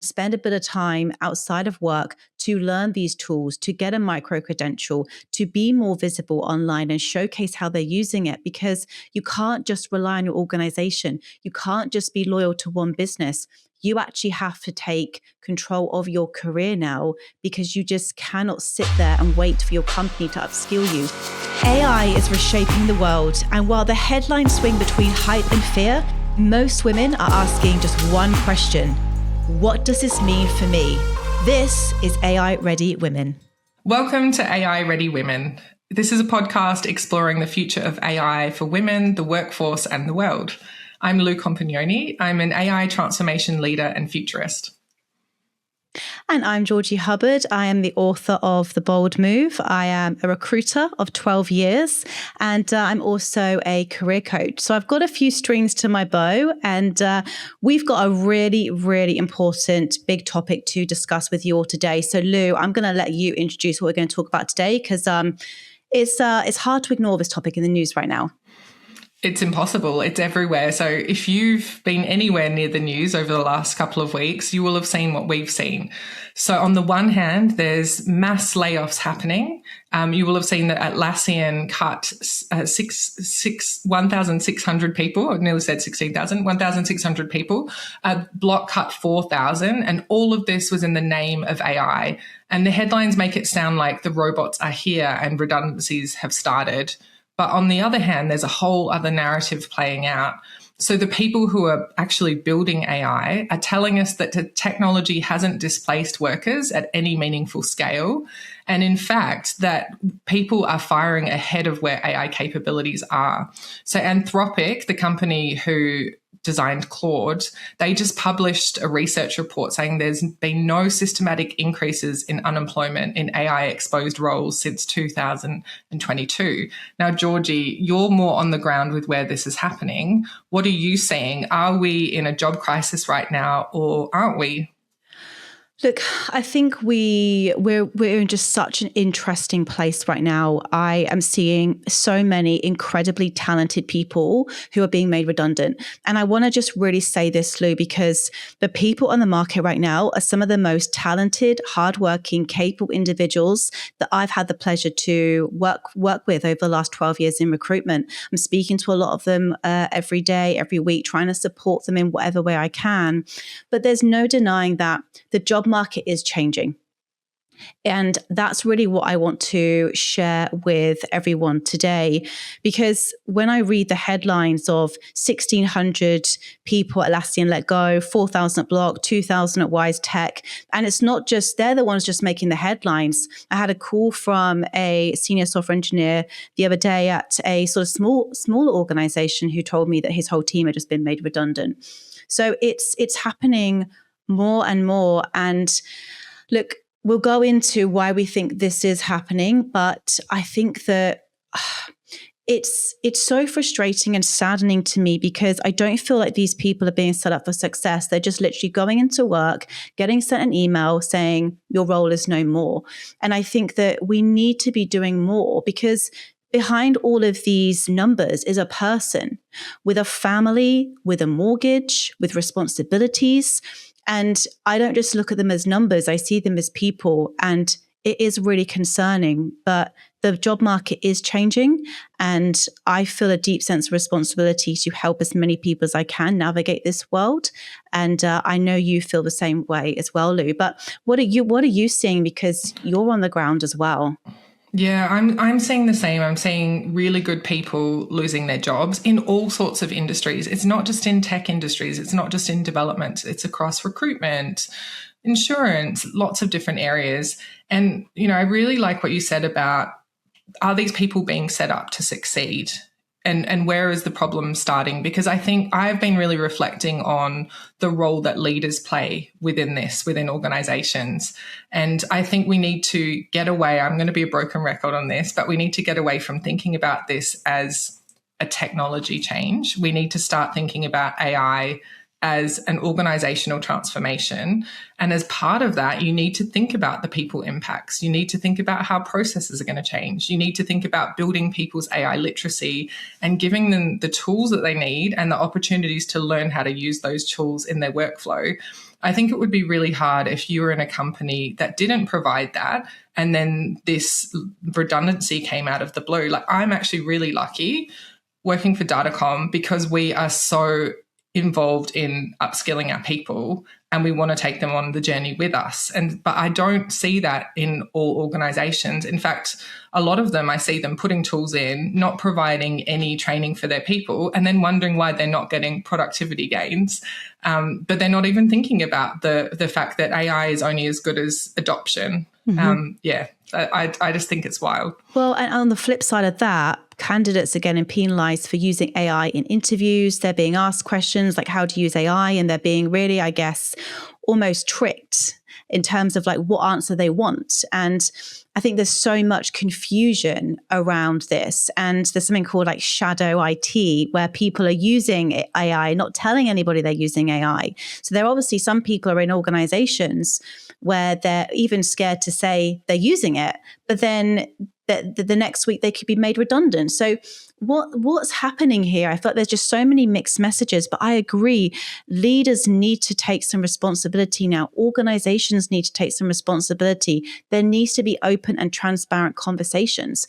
spend a bit of time outside of work to learn these tools, to get a micro credential, to be more visible online and showcase how they're using it, because you can't just rely on your organization. You can't just be loyal to one business. You actually have to take control of your career now, because you just cannot sit there and wait for your company to upskill you. AI is reshaping the world, and while the headlines swing between hype and fear, most women are asking just one question: what does this mean for me? This is AI Ready Women. Welcome to AI Ready Women. This is a podcast exploring the future of AI for women, the workforce, and the world. I'm Lou Compagnone. I'm an AI transformation leader and futurist. And I'm Georgie Hubbard. I am the author of The Bold Move. I am a recruiter of 12 years, and I'm also a career coach. So I've got a few strings to my bow, and we've got a really, really important big topic to discuss with you all today. So Lou, I'm going to let you introduce what we're going to talk about today, because it's hard to ignore this topic in the news right now. It's impossible. It's everywhere. So if you've been anywhere near the news over the last couple of weeks, you will have seen what we've seen. So on the one hand, there's mass layoffs happening. You will have seen that Atlassian cut 1,600 people. I nearly said 16,000, 1,600 people. Block cut 4,000. And all of this was in the name of AI. And the headlines make it sound like the robots are here and redundancies have started. But on the other hand, there's a whole other narrative playing out. So the people who are actually building AI are telling us that the technology hasn't displaced workers at any meaningful scale. And in fact, that people are firing ahead of where AI capabilities are. So Anthropic, the company who designed Claude, they just published a research report saying there's been no systematic increases in unemployment in AI exposed roles since 2022. Now, Georgie, you're more on the ground with where this is happening. What are you seeing? Are we in a job crisis right now, or aren't we? Look, I think we're in just such an interesting place right now. I am seeing so many incredibly talented people who are being made redundant. And I want to just really say this, Lou, because the people on the market right now are some of the most talented, hardworking, capable individuals that I've had the pleasure to work with over the last 12 years in recruitment. I'm speaking to a lot of them every day, every week, trying to support them in whatever way I can. But there's no denying that the job market is changing. And that's really what I want to share with everyone today, because when I read the headlines of 1,600 people at Atlassian let go, 4,000 at Block, 2,000 at WiseTech, and it's not just, they're the ones just making the headlines. I had a call from a senior software engineer the other day at a sort of smaller organization who told me that his whole team had just been made redundant. So it's happening more and more. And look, we'll go into why we think this is happening, but I think that it's so frustrating and saddening to me, because I don't feel like these people are being set up for success. They're just literally going into work, getting sent an email saying your role is no more. And I think that we need to be doing more, because behind all of these numbers is a person with a family, with a mortgage, with responsibilities. And I don't just look at them as numbers, I see them as people. And it is really concerning. But the job market is changing, and I feel a deep sense of responsibility to help as many people as I can navigate this world. And I know you feel the same way as well, Lou. But what are you seeing? Because you're on the ground as well. Yeah, I'm seeing the same. I'm seeing really good people losing their jobs in all sorts of industries. It's not just in tech industries. It's not just in development. It's across recruitment, insurance, lots of different areas. And, I really like what you said about, are these people being set up to succeed? And where is the problem starting? Because I think I've been really reflecting on the role that leaders play within organizations. And I think we need to get away. I'm going to be a broken record on this, but we need to get away from thinking about this as a technology change. We need to start thinking about AI as an organizational transformation. And as part of that, you need to think about the people impacts. You need to think about how processes are going to change. You need to think about building people's AI literacy and giving them the tools that they need and the opportunities to learn how to use those tools in their workflow. I think it would be really hard if you were in a company that didn't provide that and then this redundancy came out of the blue. Like, I'm actually really lucky working for Datacom because we are so involved in upskilling our people and we want to take them on the journey with us. But I don't see that in all organizations. In fact, a lot of them, I see them putting tools in, not providing any training for their people, and then wondering why they're not getting productivity gains. But they're not even thinking about the fact that AI is only as good as adoption. I just think it's wild. Well, and on the flip side of that, candidates are getting penalized for using AI in interviews. They're being asked questions like how to use AI, and they're being really, I guess, almost tricked in terms of like what answer they want. And I think there's so much confusion around this. And there's something called like shadow IT, where people are using AI, not telling anybody they're using AI. So there are obviously some people are in organizations where they're even scared to say they're using it, but then the next week they could be made redundant. So what's happening here? I feel like there's just so many mixed messages, but I agree. Leaders need to take some responsibility now. Organizations need to take some responsibility. There needs to be open and transparent conversations.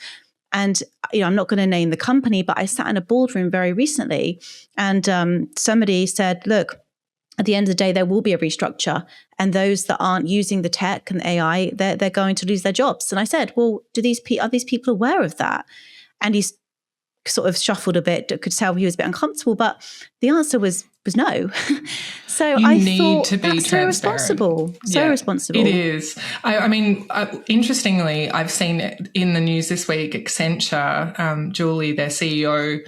And, I'm not going to name the company, but I sat in a boardroom very recently and somebody said, look, at the end of the day, there will be a restructure, and those that aren't using the tech and the AI, they're going to lose their jobs. And I said, well, are these people aware of that? And he's sort of shuffled a bit, could tell he was a bit uncomfortable, but the answer was no. So I thought to be that's so responsible. So responsible. It is. I mean, interestingly, I've seen it in the news this week. Accenture, Julie, their CEO,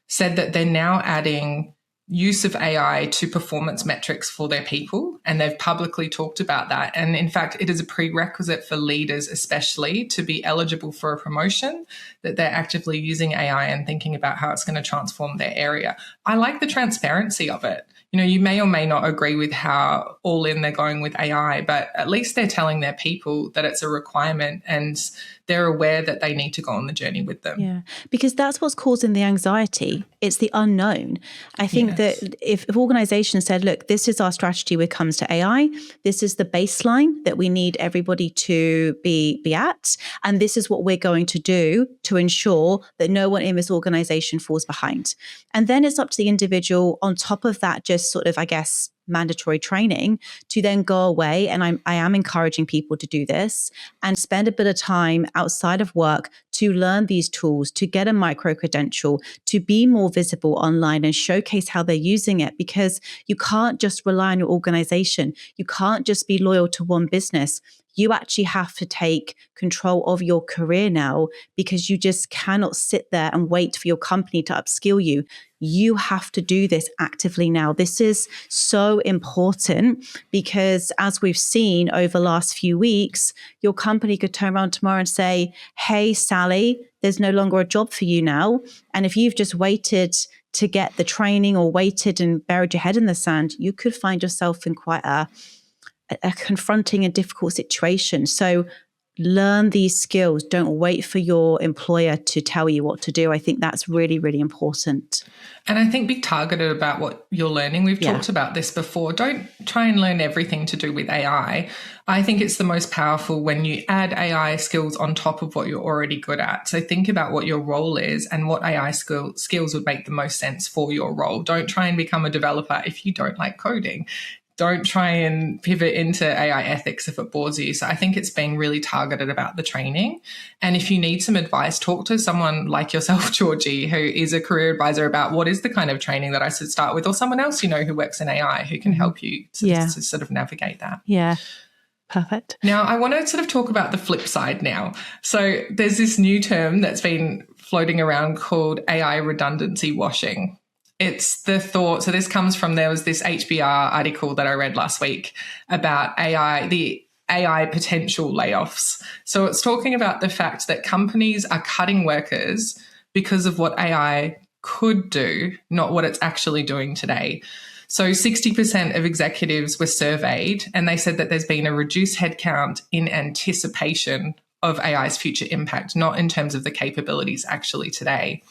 said that they're now adding use of AI to performance metrics for their people, and they've publicly talked about that. And in fact, it is a prerequisite for leaders especially to be eligible for a promotion that they're actively using AI and thinking about how it's going to transform their area. I like the transparency of it. You may or may not agree with how all in they're going with AI, but at least they're telling their people that it's a requirement and they're aware that they need to go on the journey with them. Yeah, because that's what's causing the anxiety. It's the unknown. I think that if organizations said, look, this is our strategy when it comes to AI, this is the baseline that we need everybody to be at, and this is what we're going to do to ensure that no one in this organization falls behind. And then it's up to the individual on top of that, just sort of, I guess, mandatory training to then go away. And I am encouraging people to do this and spend a bit of time outside of work to learn these tools, to get a micro credential, to be more visible online and showcase how they're using it, because you can't just rely on your organization. You can't just be loyal to one business. You actually have to take control of your career now, because you just cannot sit there and wait for your company to upskill you. You have to do this actively now. This is so important because, as we've seen over the last few weeks, your company could turn around tomorrow and say, hey, Sally, there's no longer a job for you now. And if you've just waited to get the training or waited and buried your head in the sand, you could find yourself in quite a confronting and difficult situation. So learn these skills. Don't wait for your employer to tell you what to do. I think that's really, really important. And I think be targeted about what you're learning. We've talked about this before. Don't try and learn everything to do with AI. I think it's the most powerful when you add AI skills on top of what you're already good at. So think about what your role is and what AI skills would make the most sense for your role. Don't try and become a developer if you don't like coding. Don't try and pivot into AI ethics if it bores you. So I think it's being really targeted about the training. And if you need some advice, talk to someone like yourself, Georgie, who is a career advisor, about what is the kind of training that I should start with, or someone else who works in AI who can help you to sort of navigate that. Yeah. Perfect. Now, I want to sort of talk about the flip side now. So there's this new term that's been floating around called AI redundancy washing. It's the thought, so this comes from, there was this HBR article that I read last week about AI, the AI potential layoffs. So it's talking about the fact that companies are cutting workers because of what AI could do, not what it's actually doing today. So 60% of executives were surveyed, and they said that there's been a reduced headcount in anticipation of AI's future impact, not in terms of the capabilities actually today.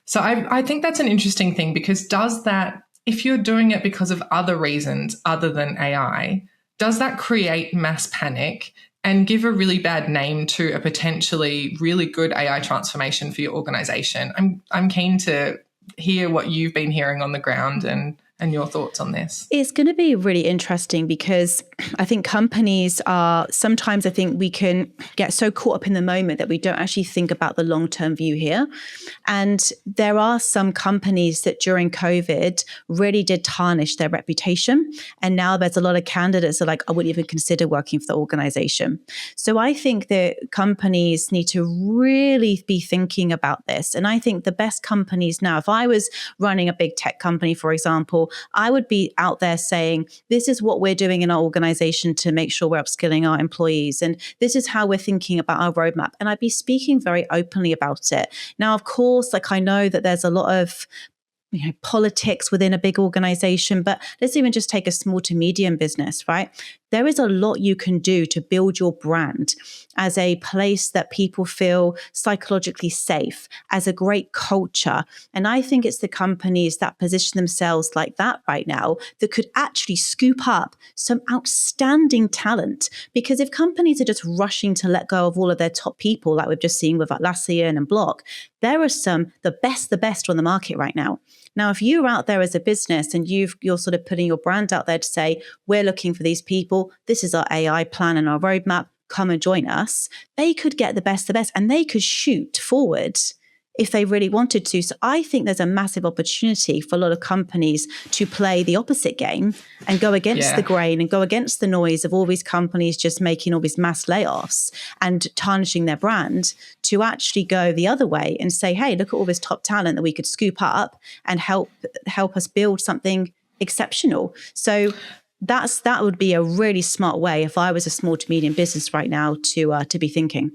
So I think that's an interesting thing, because does that if you're doing it because of other reasons other than AI, does that create mass panic and give a really bad name to a potentially really good AI transformation for your organization? I'm keen to hear what you've been hearing on the ground and your thoughts on this. It's going to be really interesting because I think companies are, sometimes I think we can get so caught up in the moment that we don't actually think about the long-term view here. And there are some companies that during COVID really did tarnish their reputation. And now there's a lot of candidates that are like, I wouldn't even consider working for the organization. So I think that companies need to really be thinking about this. And I think the best companies now, if I was running a big tech company, for example, I would be out there saying, this is what we're doing in our organization to make sure we're upskilling our employees. And this is how we're thinking about our roadmap. And I'd be speaking very openly about it. Now, of course, like I know that there's a lot of politics within a big organization, but let's even just take a small to medium business, right? There is a lot you can do to build your brand as a place that people feel psychologically safe, as a great culture. And I think it's the companies that position themselves like that right now that could actually scoop up some outstanding talent. Because if companies are just rushing to let go of all of their top people, like we've just seen with Atlassian and Block, there are some, the best on the market right now. Now, if you're out there as a business and you're sort of putting your brand out there to say, we're looking for these people, this is our AI plan and our roadmap, come and join us, they could get the best, and they could shoot forward if they really wanted to. So I think there's a massive opportunity for a lot of companies to play the opposite game and go against the grain and go against the noise of all these companies just making all these mass layoffs and tarnishing their brand, to actually go the other way and say, hey, look at all this top talent that we could scoop up and help us build something exceptional. So that would be a really smart way if I was a small to medium business right now to be thinking.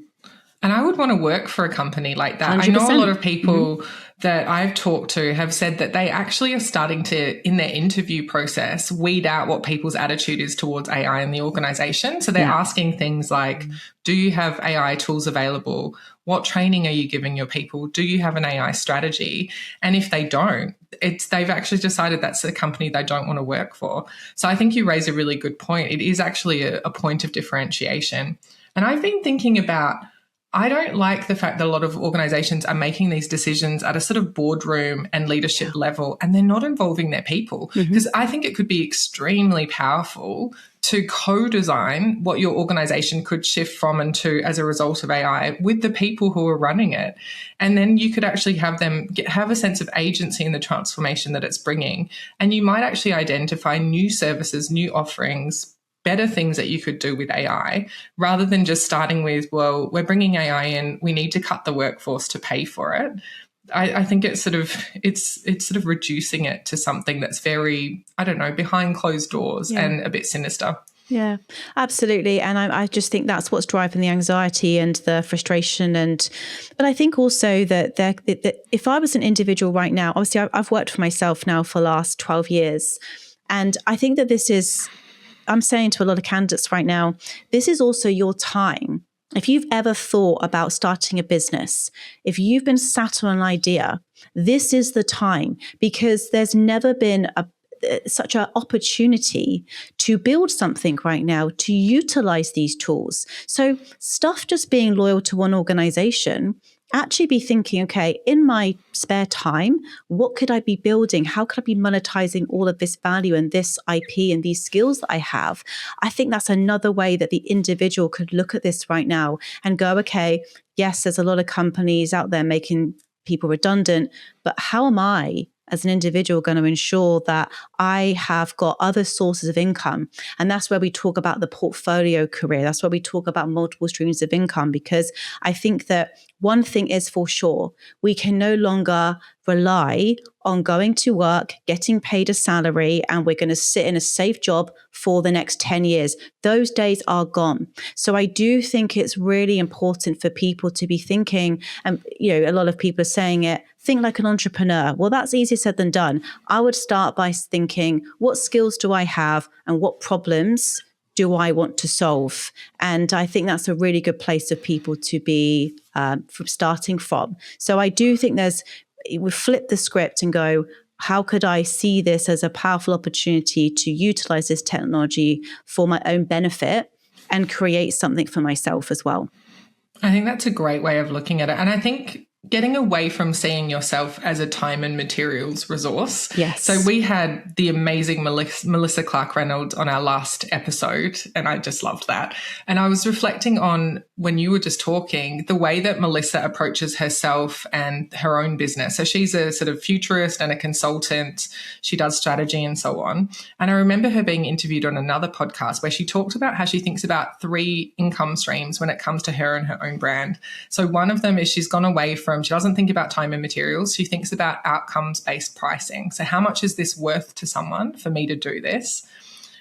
And I would want to work for a company like that. 100%. I know a lot of people that I've talked to have said that they actually are starting to, in their interview process, weed out what people's attitude is towards AI in the organization. So they're asking things like, do you have AI tools available? What training are you giving your people? Do you have an AI strategy? And if they don't, they've actually decided that's a company they don't want to work for. So I think you raise a really good point. It is actually a point of differentiation. And I've been thinking about, I don't like the fact that a lot of organizations are making these decisions at a sort of boardroom and leadership level, and they're not involving their people. Because I think it could be extremely powerful to co-design what your organization could shift from and to as a result of AI with the people who are running it. And then you could actually have them have a sense of agency in the transformation that it's bringing. And you might actually identify new services, new offerings, better things that you could do with AI, rather than just starting with, well, we're bringing AI in, we need to cut the workforce to pay for it. I think it's sort of reducing it to something that's very, I don't know, behind closed doors and a bit sinister. Yeah, absolutely. And I just think that's what's driving the anxiety and the frustration. But I think also that if I was an individual right now, obviously I've worked for myself now for the last 12 years. And I think that I'm saying to a lot of candidates right now, this is also your time. If you've ever thought about starting a business, if you've been sat on an idea, this is the time, because there's never been such an opportunity to build something right now, to utilize these tools. So stuff just being loyal to one organization, actually be thinking, okay, in my spare time, what could I be building? How could I be monetizing all of this value and this IP and these skills that I have? I think that's another way that the individual could look at this right now and go, okay, yes, there's a lot of companies out there making people redundant, but how am I as an individual going to ensure that I have got other sources of income? And that's where we talk about the portfolio career. That's where we talk about multiple streams of income, because I think that one thing is for sure, we can no longer rely on going to work, getting paid a salary, and we're going to sit in a safe job for the next 10 years. Those days are gone. So I do think it's really important for people to be thinking, and a lot of people are saying it, think like an entrepreneur. Well, that's easier said than done. I would start by thinking, what skills do I have and what problems do I want to solve? And I think that's a really good place for people to be starting from. So I do think we flip the script and go, how could I see this as a powerful opportunity to utilize this technology for my own benefit and create something for myself as well? I think that's a great way of looking at it. And I think getting away from seeing yourself as a time and materials resource. Yes. So we had the amazing Melissa Clark Reynolds on our last episode, and I just loved that. And I was reflecting on, when you were just talking, the way that Melissa approaches herself and her own business. So she's a sort of futurist and a consultant. She does strategy and so on. And I remember her being interviewed on another podcast where she talked about how she thinks about 3 income streams when it comes to her and her own brand. So one of them is she's gone away from, she doesn't think about time and materials. She thinks about outcomes-based pricing. So how much is this worth to someone for me to do this?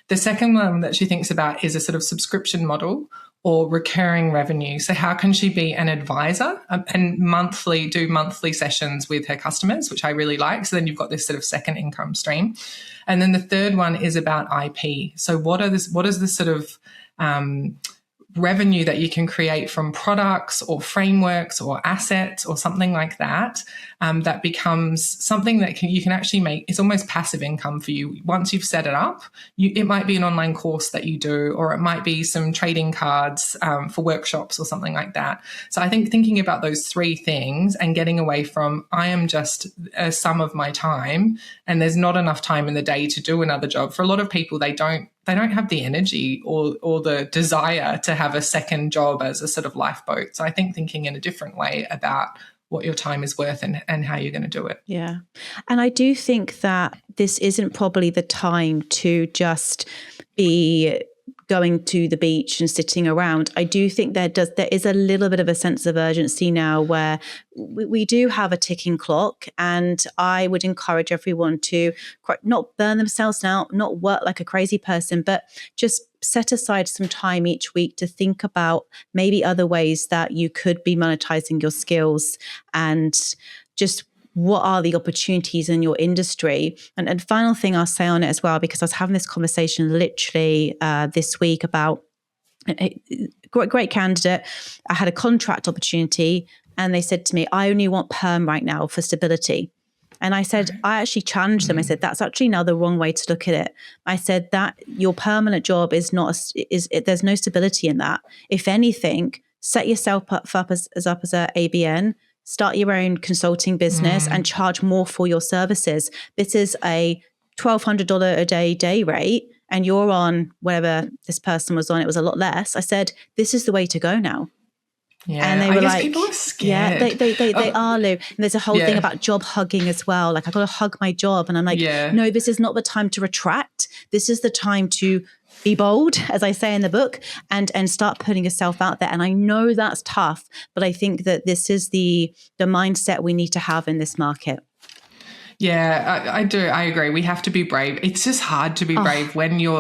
The second one that she thinks about is a sort of subscription model or recurring revenue. So how can she be an advisor and do monthly sessions with her customers, which I really like. So then you've got this sort of second income stream. And then the third one is about IP. So what is the sort of revenue that you can create from products or frameworks or assets or something like that, that becomes something that you can actually make. It's almost passive income for you. Once you've set it up, it might be an online course that you do, or it might be some trading cards for workshops or something like that. So I think thinking about those 3 things and getting away from, I am just a sum of my time and there's not enough time in the day to do another job. For a lot of people, they don't have the energy or the desire to have a second job as a sort of lifeboat. So I think thinking in a different way about what your time is worth and how you're going to do it. Yeah. And I do think that this isn't probably the time to just be going to the beach and sitting around. I do think there is a little bit of a sense of urgency now where we do have a ticking clock, and I would encourage everyone to not burn themselves out, not work like a crazy person, but just set aside some time each week to think about maybe other ways that you could be monetizing your skills, and just what are the opportunities in your industry. And final thing I'll say on it as well, because I was having this conversation literally this week about a great candidate. I had a contract opportunity and they said to me, I only want perm right now for stability. And I said, I actually challenged them. I said, that's actually now the wrong way to look at it. I said that your permanent job there's no stability in that. If anything, set yourself up as a ABN, start your own consulting business and charge more for your services. This is a $1,200 a day rate, and you're on whatever this person was on. It was a lot less. I said, this is the way to go now. Yeah, and they were like, people are scared. Yeah, they are, Lou. And there's a whole thing about job hugging as well. Like, I've got to hug my job. And I'm like, no, this is not the time to retract. This is the time to be bold, as I say in the book, and start putting yourself out there. And I know that's tough, but I think that this is the mindset we need to have in this market. Yeah, I do. I agree. We have to be brave. It's just hard to be brave when you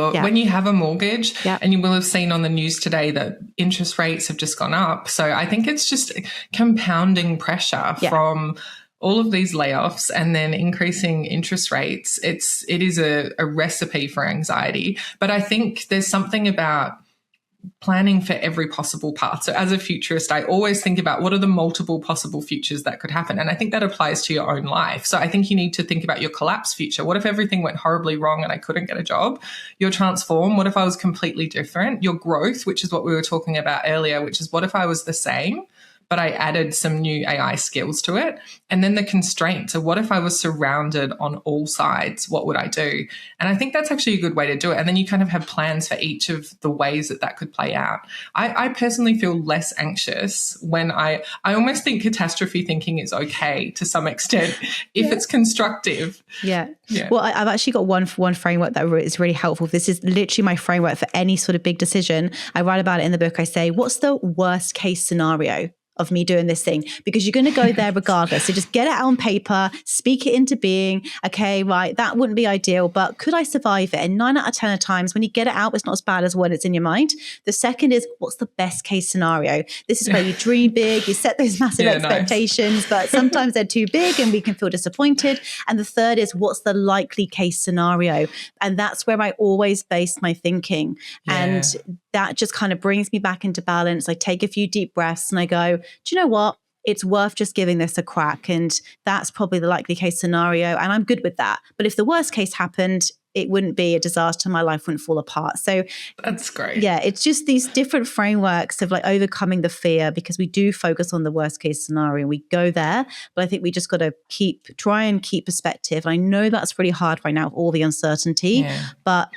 have a mortgage, and you will have seen on the news today that interest rates have just gone up. So I think it's just compounding pressure from all of these layoffs and then increasing interest rates. It is a recipe for anxiety. But I think there's something about planning for every possible path. So as a futurist, I always think about what are the multiple possible futures that could happen. And I think that applies to your own life. So I think you need to think about your collapse future. What if everything went horribly wrong and I couldn't get a job? Your transform, what if I was completely different? Your growth, which is what we were talking about earlier, which is what if I was the same, but I added some new AI skills to it? And then the constraint. So what if I was surrounded on all sides? What would I do? And I think that's actually a good way to do it. And then you kind of have plans for each of the ways that could play out. I personally feel less anxious when I almost think catastrophe thinking is okay to some extent if it's constructive. Yeah. Well, I've actually got one framework that is really helpful. This is literally my framework for any sort of big decision. I write about it in the book. I say, what's the worst case scenario of me doing this thing? Because you're going to go there regardless. So just get it out on paper, speak it into being. Okay, right, that wouldn't be ideal, but could I survive it? And 9 out of 10 of times when you get it out, it's not as bad as when it's in your mind. The second is, what's the best case scenario? This is where you dream big, you set those massive expectations, but sometimes they're too big and we can feel disappointed. And the third is, what's the likely case scenario? And that's where I always base my thinking. And that just kind of brings me back into balance. I take a few deep breaths and I go, do you know what? it's worth just giving this a crack. And that's probably the likely case scenario. And I'm good with that. But if the worst case happened, it wouldn't be a disaster. My life wouldn't fall apart. So that's great. Yeah, it's just these different frameworks of like overcoming the fear, because we do focus on the worst case scenario. We go there, but I think we just got to try and keep perspective. I know that's really hard right now with all the uncertainty, but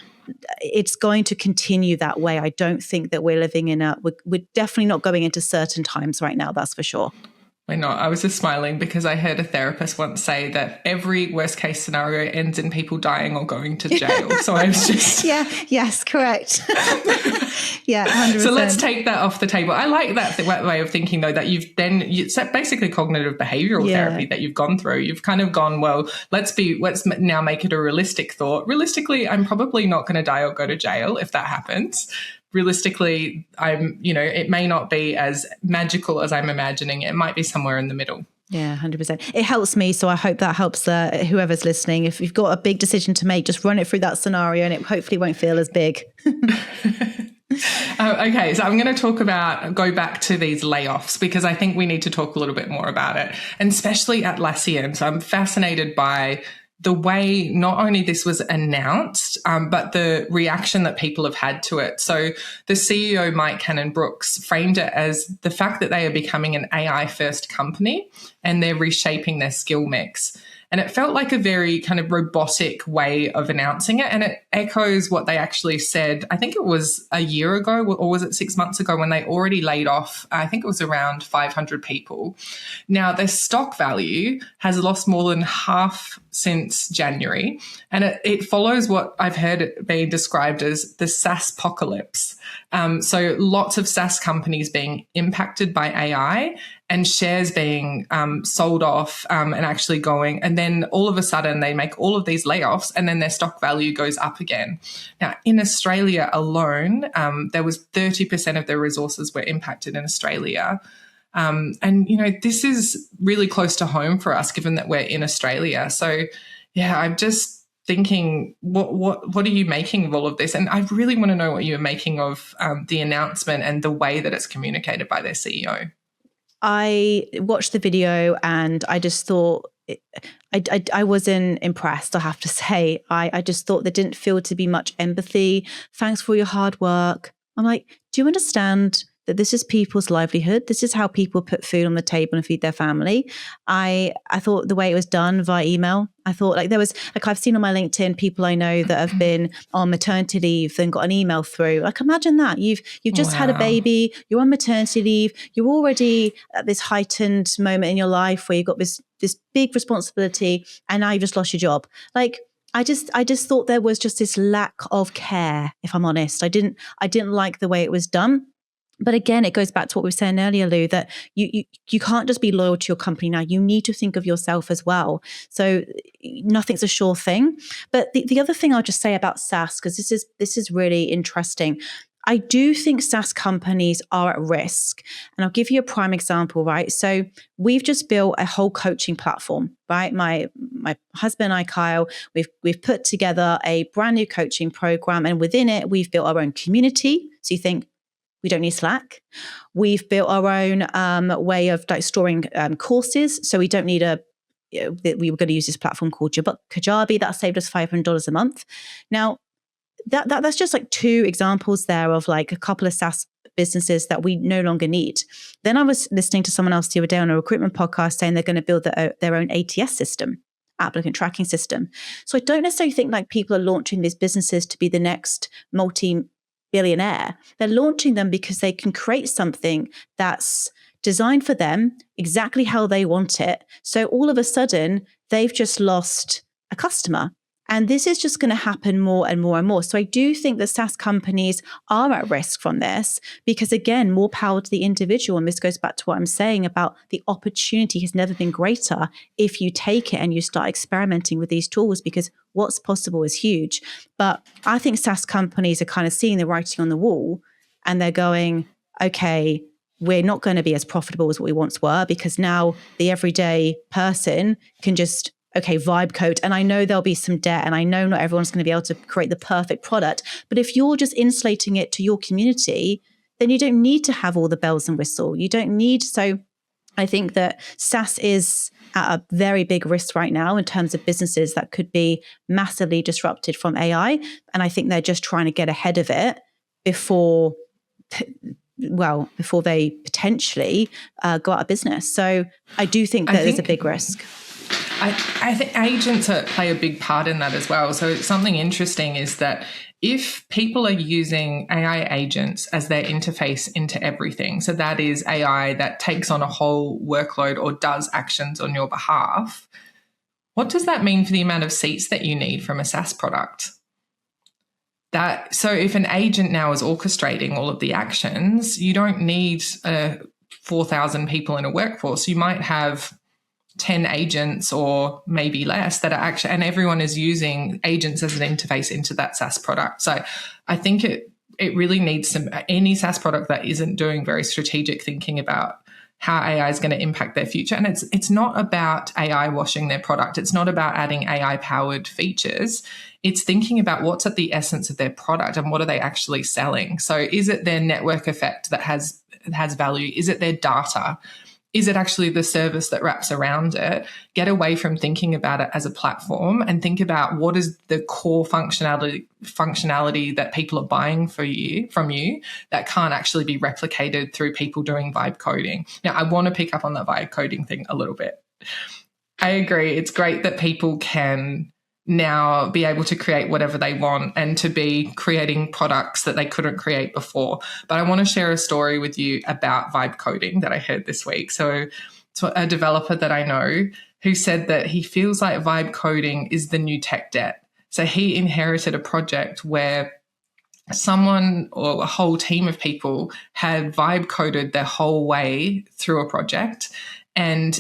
it's going to continue that way. I don't think that we're living in we're definitely not going into certain times right now. That's for sure. We're not. I was just smiling because I heard a therapist once say that every worst case scenario ends in people dying or going to jail. So I was just... Yes, correct. 100%. So let's take that off the table. I like that way of thinking, though, that it's basically cognitive behavioral therapy that you've gone through. You've kind of gone, well, let's now make it a realistic thought. Realistically, I'm probably not going to die or go to jail if that happens. Realistically, it may not be as magical as I'm imagining. It might be somewhere in the middle. Yeah, 100%. It helps me. So I hope that helps whoever's listening. If you've got a big decision to make, just run it through that scenario and it hopefully won't feel as big. Okay, so I'm going to go back to these layoffs, because I think we need to talk a little bit more about it, and especially Atlassian. So I'm fascinated by the way not only this was announced, but the reaction that people have had to it. So the CEO, Mike Cannon-Brookes, framed it as the fact that they are becoming an AI-first company and they're reshaping their skill mix. And it felt like a very kind of robotic way of announcing it. And it echoes what they actually said, I think it was a year ago, or was it 6 months ago, when they already laid off, I think it was around 500 people. Now, their stock value has lost more than half since January. And it follows what I've heard it being described as the SaaS-pocalypse. So lots of SaaS companies being impacted by AI and shares being sold off and actually going. And then all of a sudden they make all of these layoffs and then their stock value goes up again. Now, in Australia alone, there was 30% of their resources were impacted in Australia. And, this is really close to home for us, given that we're in Australia. So, I'm just thinking, what are you making of all of this? And I really want to know what you're making of the announcement and the way that it's communicated by their CEO. I watched the video and I just thought, I wasn't impressed, I have to say. I just thought there didn't feel to be much empathy. Thanks for your hard work. I'm like, do you understand that this is people's livelihood? This is how people put food on the table and feed their family. I thought the way it was done via email, I thought like there was, like I've seen on my LinkedIn people I know that have been on maternity leave and got an email through. Like imagine that. You've just had a baby, you're on maternity leave, you're already at this heightened moment in your life where you've got this big responsibility and now you've just lost your job. Like I just thought there was just this lack of care, if I'm honest. I didn't like the way it was done. But again, it goes back to what we were saying earlier, Lou, that you can't just be loyal to your company now. You need to think of yourself as well. So nothing's a sure thing. But the other thing I'll just say about SaaS, because this is really interesting. I do think SaaS companies are at risk. And I'll give you a prime example, right? So we've just built a whole coaching platform, right? My husband and I, Kyle, we've put together a brand new coaching program. And within it, we've built our own community. So you think, we don't need Slack. We've built our own way of like storing courses. So we don't need we were going to use this platform called Kajabi. That saved us $500 a month. Now, that's just like two examples there of like a couple of SaaS businesses that we no longer need. Then I was listening to someone else the other day on a recruitment podcast saying they're going to build their own ATS system, applicant tracking system. So I don't necessarily think like people are launching these businesses to be the next multi-billionaire. They're launching them because they can create something that's designed for them exactly how they want it. So all of a sudden, they've just lost a customer. And this is just going to happen more and more and more. So I do think that SaaS companies are at risk from this because, again, more power to the individual. And this goes back to what I'm saying about the opportunity has never been greater if you take it and you start experimenting with these tools, because what's possible is huge. But I think SaaS companies are kind of seeing the writing on the wall and they're going, okay, we're not going to be as profitable as what we once were, because now the everyday person can just vibe code. And I know there'll be some debt and I know not everyone's going to be able to create the perfect product. But if you're just insulating it to your community, then you don't need to have all the bells and whistles. You don't need. So I think that SaaS is at a very big risk right now in terms of businesses that could be massively disrupted from AI. And I think they're just trying to get ahead of it before they potentially go out of business. So I do think that there's a big risk. I think agents play a big part in that as well. So something interesting is that if people are using AI agents as their interface into everything, so that is AI that takes on a whole workload or does actions on your behalf, what does that mean for the amount of seats that you need from a SaaS product? So if an agent now is orchestrating all of the actions, you don't need 4,000 people in a workforce. You might have 10 agents or maybe less that are actually, and everyone is using agents as an interface into that SaaS product. So I think it really needs any SaaS product that isn't doing very strategic thinking about how AI is going to impact their future. And it's not about AI washing their product. It's not about adding AI powered features. It's thinking about what's at the essence of their product and what are they actually selling. So is it their network effect that has value? Is it their data? Is it actually the service that wraps around it? Get away from thinking about it as a platform and think about what is the core functionality that people are buying from you that can't actually be replicated through people doing vibe coding. Now, I want to pick up on that vibe coding thing a little bit. I agree. It's great that people can now be able to create whatever they want and to be creating products that they couldn't create before. But I want to share a story with you about vibe coding that I heard this week. So it's a developer that I know who said that he feels like vibe coding is the new tech debt. So he inherited a project where someone or a whole team of people had vibe coded their whole way through a project. And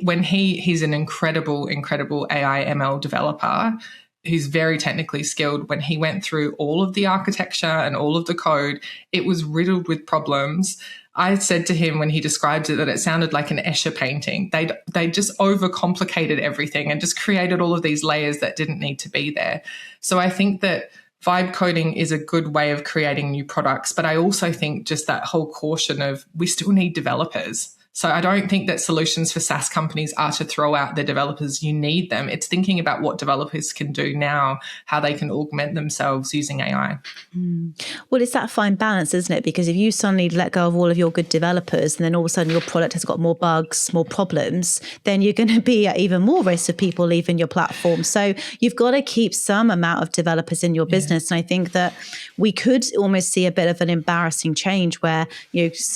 when he's an incredible AI ML developer who's very technically skilled, when he went through all of the architecture and all of the code, it was riddled with problems. I said to him when he described it that it sounded like an Escher painting. They just overcomplicated everything and just created all of these layers that didn't need to be there. So I think that vibe coding is a good way of creating new products, but I also think just that whole caution of we still need developers. So I don't think that solutions for SaaS companies are to throw out their developers. You need them. It's thinking about what developers can do now, how they can augment themselves using AI. Well, it's that fine balance, isn't it? Because if you suddenly let go of all of your good developers and then all of a sudden your product has got more bugs, more problems, then you're going to be at even more risk of people leaving your platform. So you've got to keep some amount of developers in your business. And I think that we could almost see a bit of an embarrassing change where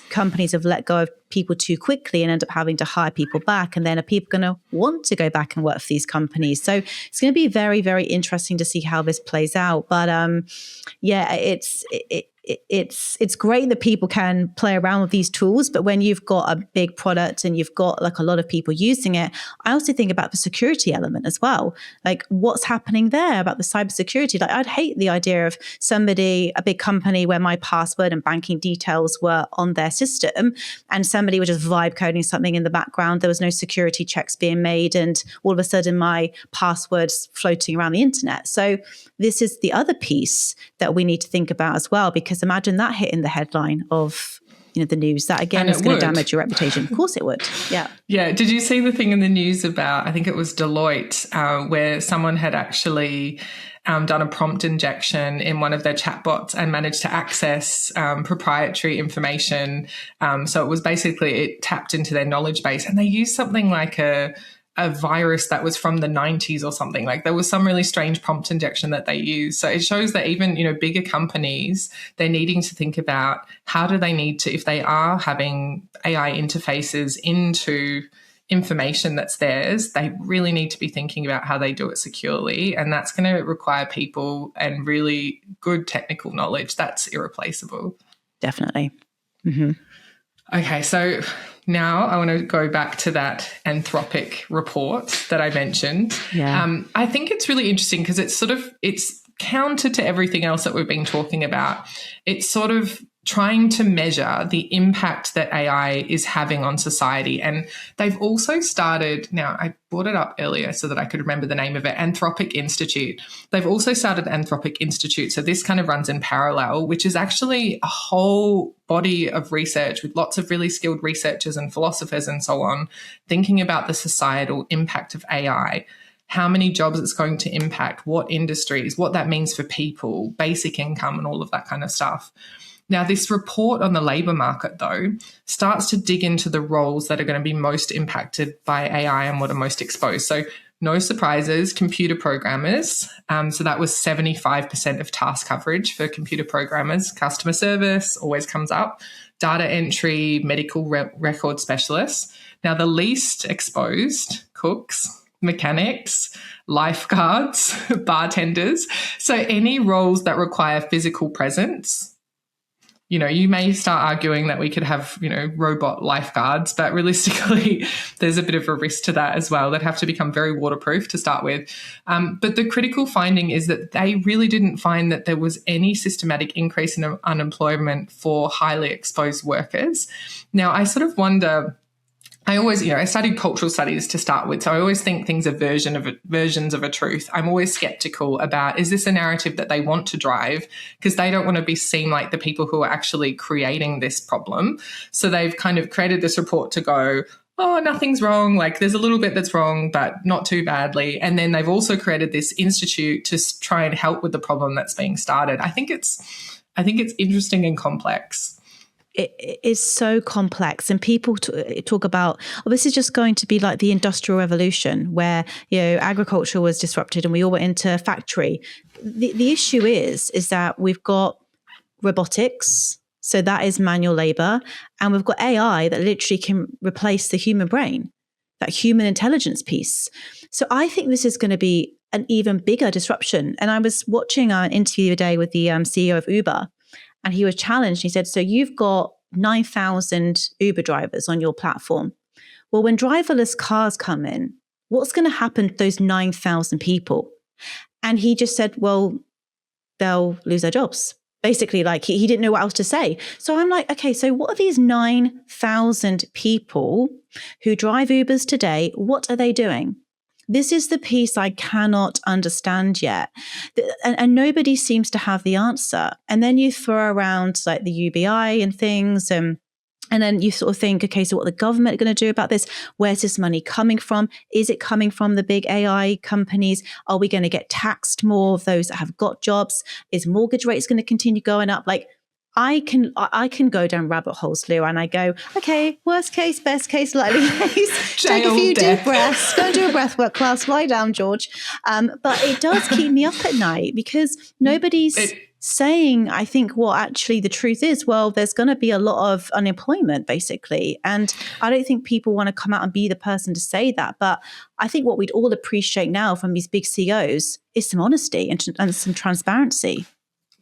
companies have let go of people too quickly and end up having to hire people back. And then are people going to want to go back and work for these companies? So it's going to be very, very interesting to see how this plays out. But it's great that people can play around with these tools, but when you've got a big product and you've got like a lot of people using it, I also think about the security element as well. Like what's happening there about the cybersecurity? Like I'd hate the idea of a big company where my password and banking details were on their system and somebody was just vibe coding something in the background. There was no security checks being made and all of a sudden my password's floating around the internet. So this is the other piece that we need to think about as well, because imagine that hitting the headline of the news. That again is going to damage your reputation. Of course it would. Yeah. Yeah. Did you see the thing in the news about, I think it was Deloitte, where someone had actually done a prompt injection in one of their chatbots and managed to access proprietary information. So it was basically, it tapped into their knowledge base, and they used something like a virus that was from the 90s or something. Like there was some really strange prompt injection that they used. So it shows that even, bigger companies, they're needing to think about how do they need to, if they are having AI interfaces into information that's theirs, they really need to be thinking about how they do it securely. And that's going to require people and really good technical knowledge. That's irreplaceable. Definitely. Mm-hmm. Okay, so now I want to go back to that Anthropic report that I mentioned. Yeah. I think it's really interesting because it's counter to everything else that we've been talking about. It's sort of trying to measure the impact that AI is having on society. And they've also started, now I brought it up earlier so that I could remember the name of it, Anthropic Institute. They've also started Anthropic Institute. So this kind of runs in parallel, which is actually a whole body of research with lots of really skilled researchers and philosophers and so on, thinking about the societal impact of AI, how many jobs it's going to impact, what industries, what that means for people, basic income and all of that kind of stuff. Now, this report on the labour market, though, starts to dig into the roles that are going to be most impacted by AI and what are most exposed. So no surprises, computer programmers. So that was 75% of task coverage for computer programmers. Customer service always comes up. Data entry, medical record specialists. Now, the least exposed, cooks, mechanics, lifeguards, bartenders. So any roles that require physical presence. You know, you may start arguing that we could have, you know, robot lifeguards, but realistically, there's a bit of a risk to that as well. They'd have to become very waterproof to start with. But the critical finding is that they really didn't find that there was any systematic increase in unemployment for highly exposed workers. Now, I sort of wonder, I always, I studied cultural studies to start with, so I always think things are versions of a truth. I'm always skeptical about, is this a narrative that they want to drive? Because they don't want to be seen like the people who are actually creating this problem. So they've kind of created this report to go, oh, nothing's wrong. Like there's a little bit that's wrong, but not too badly. And then they've also created this institute to try and help with the problem that's being started. I think it's interesting and complex. It is so complex, and people talk about, oh, this is just going to be like the Industrial Revolution where, agriculture was disrupted and we all went into factory. The issue is that we've got robotics, so that is manual labor, and we've got AI that literally can replace the human brain, that human intelligence piece. So I think this is going to be an even bigger disruption. And I was watching an interview the other day with the CEO of Uber. And he was challenged. He said, so you've got 9,000 Uber drivers on your platform. Well, when driverless cars come in, what's going to happen to those 9,000 people? And he just said, well, they'll lose their jobs. Basically, like he didn't know what else to say. So I'm like, okay, so what are these 9,000 people who drive Ubers today? What are they doing? This is the piece I cannot understand yet. And nobody seems to have the answer. And then you throw around like the UBI and things, and then you sort of think, okay, so what the government are going to do about this? Where's this money coming from? Is it coming from the big AI companies? Are we going to get taxed more of those that have got jobs? Is mortgage rates going to continue going up? Like, I can go down rabbit holes, Lou, and I go, okay, worst case, best case, likely case. Take a few deep breaths. Go do a breathwork class. Lie down, George. But it does keep me up at night because nobody's saying, I think, what actually the truth is. Well, there's going to be a lot of unemployment, basically. And I don't think people want to come out and be the person to say that. But I think what we'd all appreciate now from these big CEOs is some honesty and some transparency.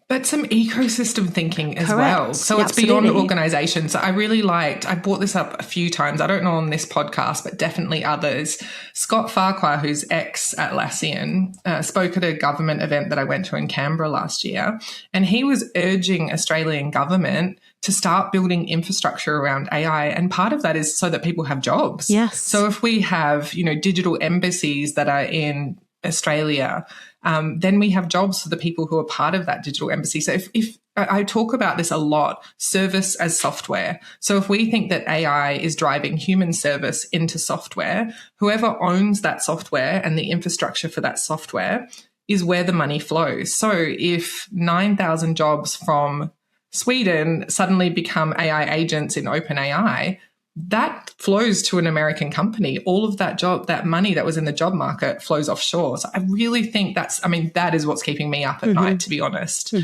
But some ecosystem thinking as Correct. well. So it's Absolutely. beyond organizations. I really I brought this up a few times. I don't know on this podcast, but definitely others. Scott Farquhar, who's ex-Atlassian, spoke at a government event that I went to in Canberra last year. And he was urging Australian government to start building infrastructure around AI. And part of that is so that people have jobs. Yes. So if we have, digital embassies that are in Australia, then we have jobs for the people who are part of that digital embassy. So if I talk about this a lot, service as software. So if we think that AI is driving human service into software, whoever owns that software and the infrastructure for that software is where the money flows. So if 9,000 jobs from Sweden suddenly become AI agents in OpenAI, that flows to an American company. All of that money that was in the job market flows offshore. So I really think that is what's keeping me up at night, to be honest,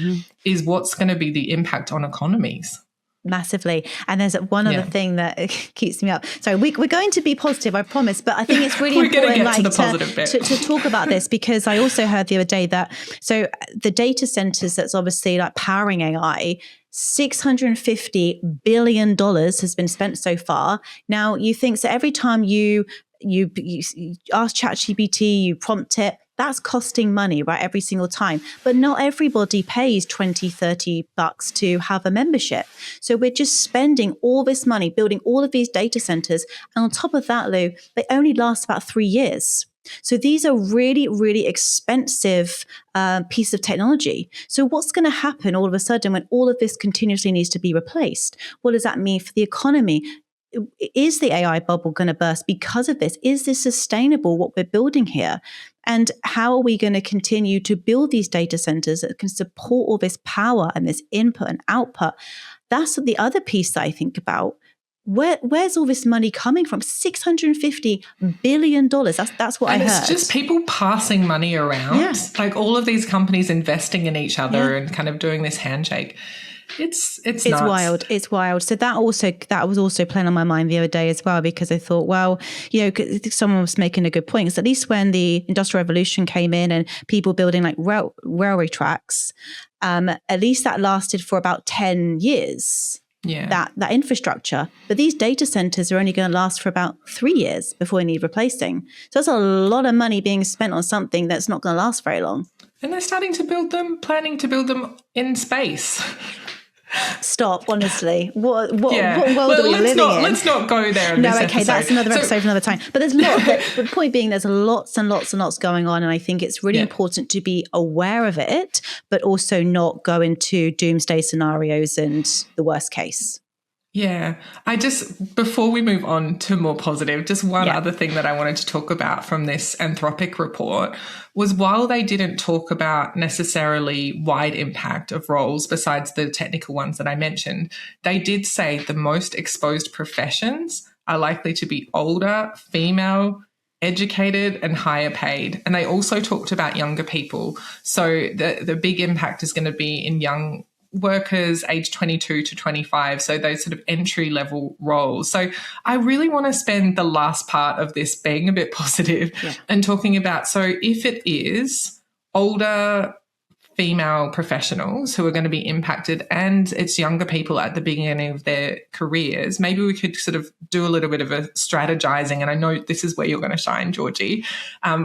is what's going to be the impact on economies. Massively. And there's one other thing that keeps me up. So we're going to be positive, I promise, but I think it's really important to talk about this, because I also heard the other day that, so the data centers that's obviously like powering AI, $650 billion has been spent so far. Now you think, so every time you ask ChatGPT, you prompt it, That's costing money, right? Every single time. But not everybody pays 20, $30 to have a membership. So we're just spending all this money building all of these data centers. And on top of that, Lou, they only last about 3 years. So these are really, really expensive piece of technology. So what's going to happen all of a sudden when all of this continuously needs to be replaced? What does that mean for the economy? Is the AI bubble going to burst because of this? Is this sustainable, what we're building here? And how are we going to continue to build these data centers that can support all this power and this input and output? That's the other piece that I think about. Where's all this money coming from? $650 billion. That's what I heard. And it's just people passing money around. Yeah. Like all of these companies investing in each other and kind of doing this handshake. It's nuts. Wild. It's wild. So that was also playing on my mind the other day as well, because I thought, well, someone was making a good point. Because at least when the Industrial Revolution came in and people building like railway tracks, at least that lasted for about 10 years. Yeah. That infrastructure. But these data centers are only going to last for about 3 years before they need replacing. So that's a lot of money being spent on something that's not going to last very long. And they're planning to build them in space. Stop, honestly. What world are we living in? Let's not go there in this episode. Okay, that's another episode for another time. But there's the point being there's lots and lots and lots going on, and I think it's really important to be aware of it, but also not go into doomsday scenarios and the worst case. Yeah. Before we move on to more positive, just one other thing that I wanted to talk about from this Anthropic report was, while they didn't talk about necessarily wide impact of roles besides the technical ones that I mentioned, they did say the most exposed professions are likely to be older, female, educated and higher paid. And they also talked about younger people. So the big impact is going to be in young workers aged 22 to 25, so those sort of entry-level roles. So I really want to spend the last part of this being a bit positive and talking about, so if it is older female professionals who are going to be impacted and it's younger people at the beginning of their careers, maybe we could sort of do a little bit of a strategizing. And I know this is where you're going to shine, Georgie,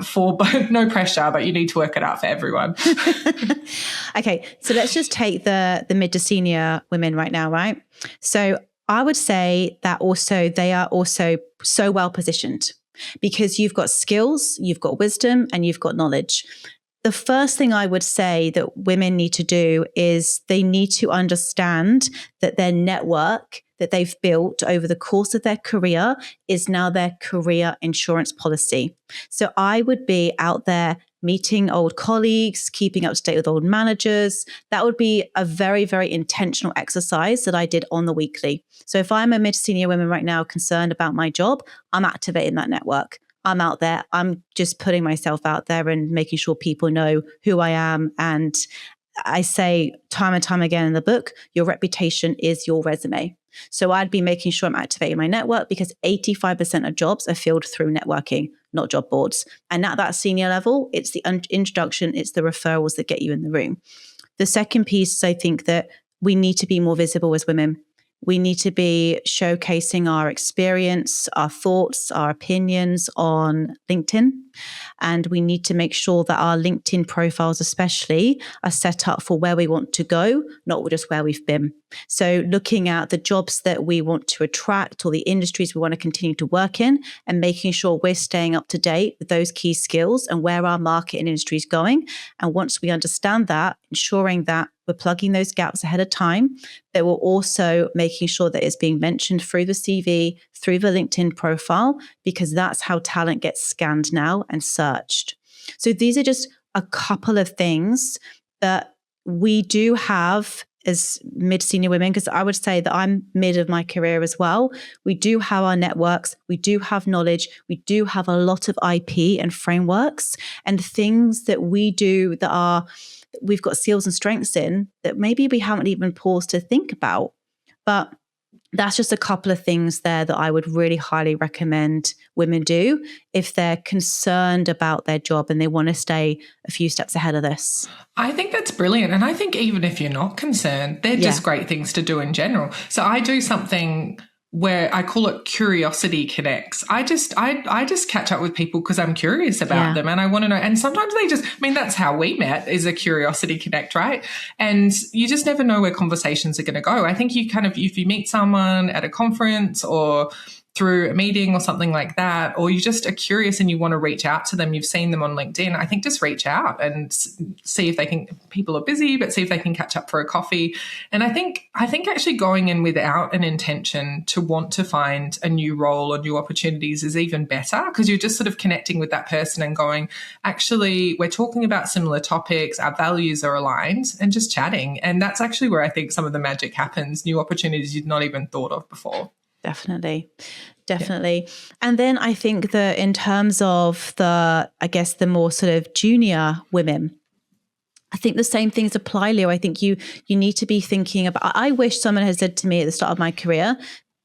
for no pressure, but you need to work it out for everyone. Okay, so let's just take the mid to senior women right now, right? So I would say that also they are also so well positioned because you've got skills, you've got wisdom, and you've got knowledge. The first thing I would say that women need to do is they need to understand that their network that they've built over the course of their career is now their career insurance policy. So I would be out there meeting old colleagues, keeping up to date with old managers. That would be a very, very intentional exercise that I did on the weekly. So if I'm a mid-senior woman right now concerned about my job, I'm activating that network. I'm out there. I'm just putting myself out there and making sure people know who I am. And I say time and time again in the book, your reputation is your resume. So I'd be making sure I'm activating my network because 85% of jobs are filled through networking, not job boards. And at that senior level, it's the introduction, it's the referrals that get you in the room. The second piece is I think that we need to be more visible as women. We need to be showcasing our experience, our thoughts, our opinions on LinkedIn. And we need to make sure that our LinkedIn profiles especially are set up for where we want to go, not just where we've been. So looking at the jobs that we want to attract or the industries we want to continue to work in and making sure we're staying up to date with those key skills and where our market and industry is going. And once we understand that, ensuring that we're plugging those gaps ahead of time, but we're also making sure that it's being mentioned through the CV, through the LinkedIn profile, because that's how talent gets scanned now and searched. So these are just a couple of things that we do have as mid-senior women, because I would say that I'm mid of my career as well. We do have our networks, we do have knowledge, we do have a lot of IP and frameworks and things that we do that we've got skills and strengths in that maybe we haven't even paused to think about. But that's just a couple of things there that I would really highly recommend women do if they're concerned about their job and they want to stay a few steps ahead of this. I think that's brilliant. And I think even if you're not concerned, they're just great things to do in general. So I do something where I call it curiosity connects. I just catch up with people because I'm curious about them and I want to know. And sometimes that's how we met, is a curiosity connect, right? And you just never know where conversations are going to go. I think if you meet someone at a conference or through a meeting or something like that, or you just are curious and you want to reach out to them, you've seen them on LinkedIn, I think just reach out and see if people are busy, but see if they can catch up for a coffee. And I think actually going in without an intention to want to find a new role or new opportunities is even better, because you're just sort of connecting with that person and going, actually, we're talking about similar topics, our values are aligned, and just chatting. And that's actually where I think some of the magic happens, new opportunities you'd not even thought of before. Definitely. Yeah. And then I think that in terms of the more sort of junior women, I think the same things apply, Lou. I think you need to be thinking about, I wish someone had said to me at the start of my career,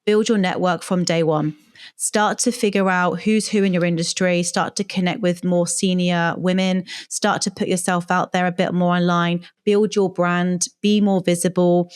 build your network from day one. Start to figure out who's who in your industry, start to connect with more senior women, start to put yourself out there a bit more online, build your brand, be more visible.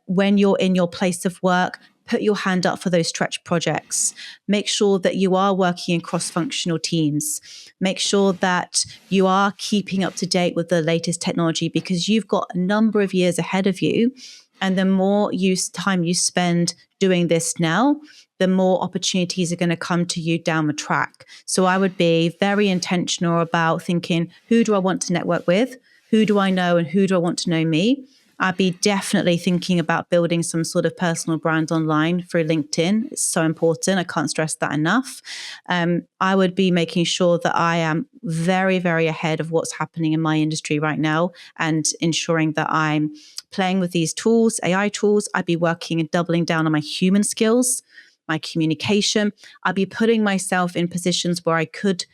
When you're in your place of work, put your hand up for those stretch projects. Make sure that you are working in cross-functional teams. Make sure that you are keeping up to date with the latest technology, because you've got a number of years ahead of you. And the more time you spend doing this now, the more opportunities are going to come to you down the track. So I would be very intentional about thinking, who do I want to network with? Who do I know and who do I want to know me? I'd be definitely thinking about building some sort of personal brand online through LinkedIn. It's so important. I can't stress that enough. I would be making sure that I am very, very ahead of what's happening in my industry right now and ensuring that I'm playing with these tools, AI tools. I'd be working and doubling down on my human skills, my communication. I'd be putting myself in positions where I could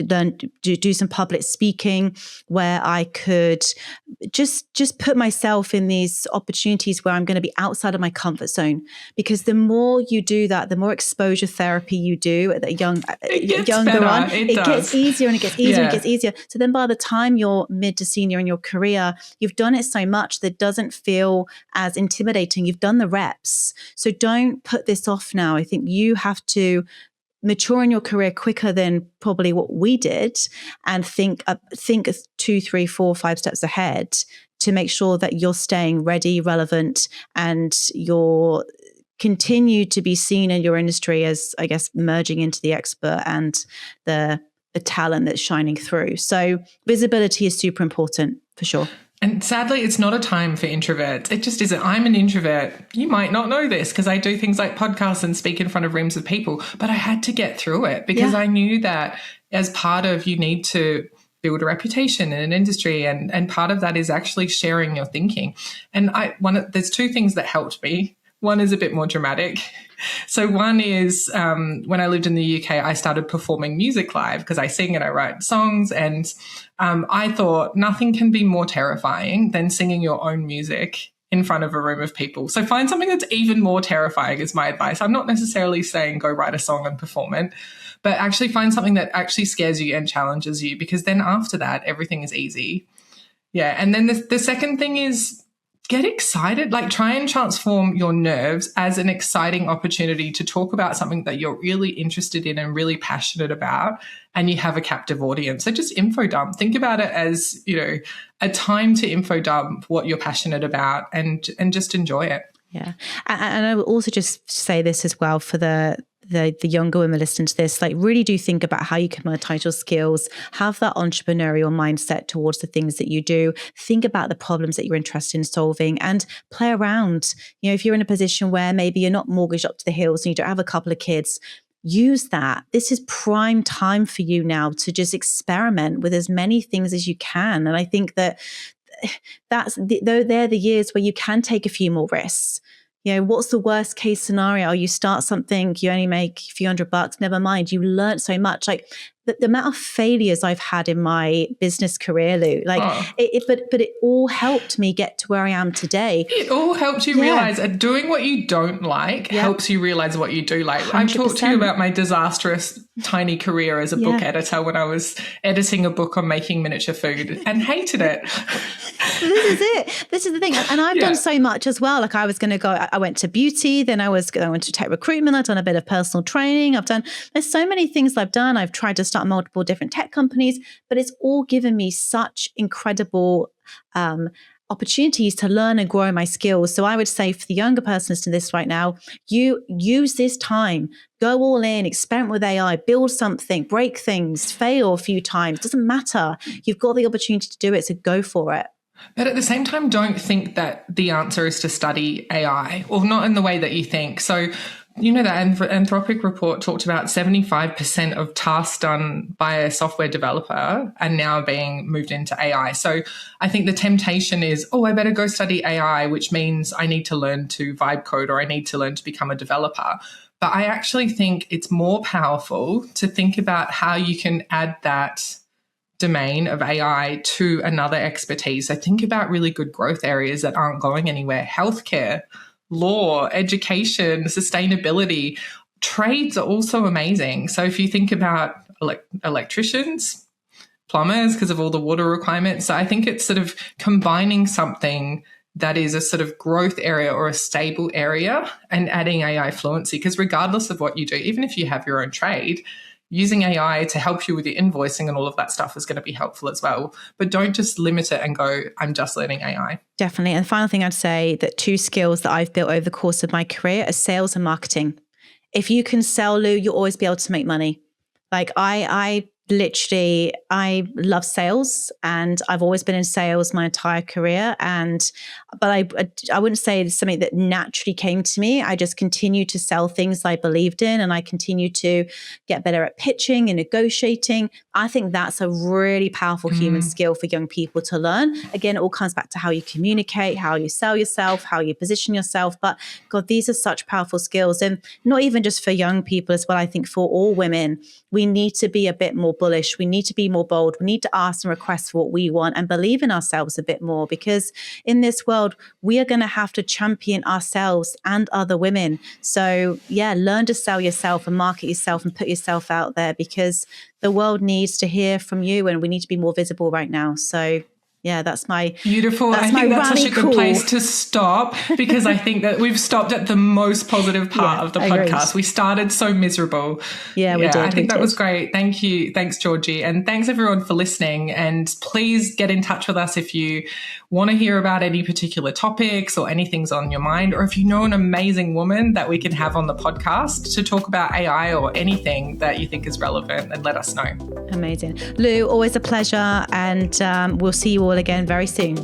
learn to do some public speaking, where I could just put myself in these opportunities where I'm going to be outside of my comfort zone. Because the more you do that, the more exposure therapy you do at the younger on, it gets easier and it gets easier and it gets easier. So then by the time you're mid to senior in your career, you've done it so much that it doesn't feel as intimidating. You've done the reps. So don't put this off now. I think you have to mature in your career quicker than probably what we did, and think 2, 3, 4, 5 steps ahead to make sure that you're staying ready, relevant, and you're continue to be seen in your industry as, I guess, merging into the expert and the talent that's shining through. So visibility is super important for sure. And sadly, it's not a time for introverts. It just isn't. I'm an introvert. You might not know this because I do things like podcasts and speak in front of rooms of people, but I had to get through it because I knew that as part of, you need to build a reputation in an industry, and part of that is actually sharing your thinking. And there's 2 things that helped me. One is a bit more dramatic. So one is when I lived in the UK, I started performing music live because I sing and I write songs. And I thought nothing can be more terrifying than singing your own music in front of a room of people. So find something that's even more terrifying is my advice. I'm not necessarily saying go write a song and perform it, but actually find something that actually scares you and challenges you, because then after that, everything is easy. Yeah. And then the second thing is, get excited, like try and transform your nerves as an exciting opportunity to talk about something that you're really interested in and really passionate about, and you have a captive audience. So just info dump. Think about it as, a time to info dump what you're passionate about and just enjoy it. Yeah. And I will also just say this as well for the younger women listening to this, like really do think about how you can monetize your skills, have that entrepreneurial mindset towards the things that you do, think about the problems that you're interested in solving, and play around. If you're in a position where maybe you're not mortgaged up to the hills and you don't have a couple of kids, use that. This is prime time for you now to just experiment with as many things as you can. And I think that they're the years where you can take a few more risks. What's the worst case scenario? You start something, you only make a few $100, never mind. You learned so much. Like the amount of failures I've had in my business career, Lou, but it all helped me get to where I am today. It all helps you realize doing what you don't like helps you realize what you do like. 100%. I've talked to you about my disastrous tiny career as a book editor when I was editing a book on making miniature food and hated it. This is it. This is the thing. And I've done so much as well. Like I was going to go, I went to beauty, then I went to tech recruitment. I've done a bit of personal training. There's so many things I've done. I've tried to start multiple different tech companies, but it's all given me such incredible opportunities to learn and grow my skills. So I would say for the younger person listening to this right now, you use this time, go all in, experiment with AI, build something, break things, fail a few times. Doesn't matter. You've got the opportunity to do it, so go for it. But at the same time, don't think that the answer is to study AI, or not in the way that you think. So, you know, that Anthropic report talked about 75% of tasks done by a software developer are now being moved into AI. So I think the temptation is, I better go study AI, which means I need to learn to vibe code or I need to learn to become a developer. But I actually think it's more powerful to think about how you can add that domain of AI to another expertise. So think about really good growth areas that aren't going anywhere. Healthcare, law, education, sustainability. Trades are also amazing. So if you think about electricians, plumbers, because of all the water requirements. So I think it's sort of combining something that is a sort of growth area or a stable area and adding AI fluency. Because regardless of what you do, even if you have your own trade, using AI to help you with your invoicing and all of that stuff is going to be helpful as well. But don't just limit it and go, I'm just learning AI. Definitely. And the final thing I'd say, that 2 skills that I've built over the course of my career are sales and marketing. If you can sell, Lou, you'll always be able to make money. Like I love sales, and I've always been in sales my entire career. But I wouldn't say it's something that naturally came to me. I just continued to sell things I believed in, and I continued to get better at pitching and negotiating. I think that's a really powerful human skill for young people to learn. Again, it all comes back to how you communicate, how you sell yourself, how you position yourself. But God, these are such powerful skills, and not even just for young people as well. I think for all women, we need to be a bit more bullish. We need to be more bold. We need to ask and request for what we want and believe in ourselves a bit more, because in this world, we are going to have to champion ourselves and other women. So learn to sell yourself and market yourself and put yourself out there, because the world needs to hear from you and we need to be more visible right now. So that's my beautiful. I think that's such a good place to stop, because I think that we've stopped at the most positive part of the podcast. We started so miserable. We did. I think that was great. Thank you. Thanks, Georgie. And thanks everyone for listening. And please get in touch with us if you want to hear about any particular topics or anything's on your mind, or if you know an amazing woman that we can have on the podcast to talk about AI or anything that you think is relevant, and let us know. Amazing. Lou, always a pleasure. And we'll see you all again very soon.